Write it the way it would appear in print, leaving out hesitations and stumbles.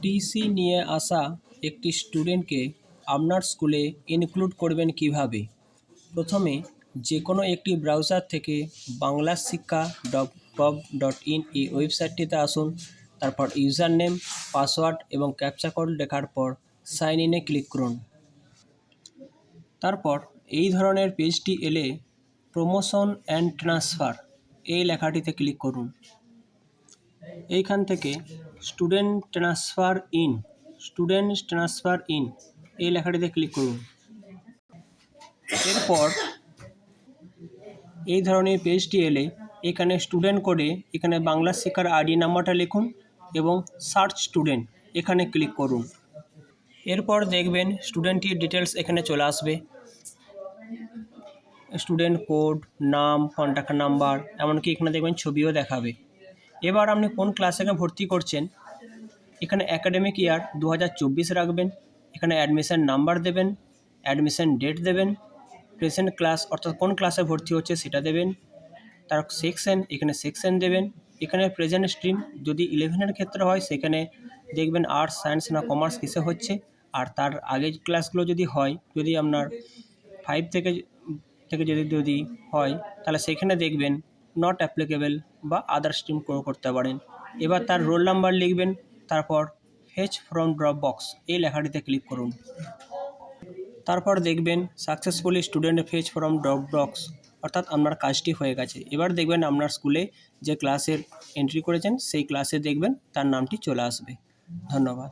TC নিয়ে আসা একটি স্টুডেন্টকে আপনার স্কুলে ইনক্লুড করবেন কিভাবে? প্রথমে যে কোনো একটি ব্রাউজার থেকে banglasikha.gov.in এই ওয়েবসাইটটিতে আসুন। তারপর ইউজার নেম, পাসওয়ার্ড এবং ক্যাপচা কোড লেখার পর সাইন ইনে ক্লিক করুন। তারপর এই ধরনের পেজটি এলে প্রমোশন অ্যান্ড ট্রান্সফার এই লেখাটিতে ক্লিক করুন। এইখান থেকে স্টুডেন্ট ট্রান্সফার ইন এই লেখাটিতে ক্লিক করুন। এরপর এই ধরনের পেজটি এলে এখানে স্টুডেন্ট কোডে এখানে বাংলা শিক্ষার আইডি নাম্বারটা লিখুন এবং সার্চ স্টুডেন্ট এখানে ক্লিক করুন। এরপর দেখবেন স্টুডেন্টটির ডিটেলস এখানে চলে আসবে। স্টুডেন্ট কোড, নাম, কন্ট্যাক্ট নাম্বার, এমনকি এখানে দেখবেন ছবিও দেখাবে। এবার আপনি কোন ক্লাসে ভর্তি করছেন, এখানে অ্যাকাডেমিক ইয়ার 2024 রাখবেন। এখানে অ্যাডমিশন নাম্বার দেবেন, অ্যাডমিশন ডেট দেবেন, প্রেজেন্ট ক্লাস অর্থাৎ কোন ক্লাসে ভর্তি হচ্ছে সেটা দেবেন, তার সেকশন এখানে সেকশন দেবেন। এখানে প্রেজেন্ট স্ট্রিম যদি 11-এর ক্ষেত্রে হয় সেখানে দেখবেন আর্টস, সায়েন্স না কমার্স কিসে হচ্ছে। আর তার আগের ক্লাসগুলো যদি হয়, যদি আপনার 5 থেকে যদি হয় তাহলে সেখানে দেখবেন নট অ্যাপ্লিকেবল বা আদার স্ট্রিম করতে পারেন। এবার তার রোল নাম্বার লিখবেন, তারপর ফেচ ফ্রম ড্রপ বক্স এই লেখাটিতে ক্লিক করুন। তারপর দেখবেন successfully student fetch from drop box, অর্থাৎ আপনার কাজটি হয়ে গেছে। এবার দেখবেন আপনার স্কুলে যে ক্লাসের এন্ট্রি করেছেন সেই ক্লাসে দেখবেন তার নামটি চলে আসবে। ধন্যবাদ।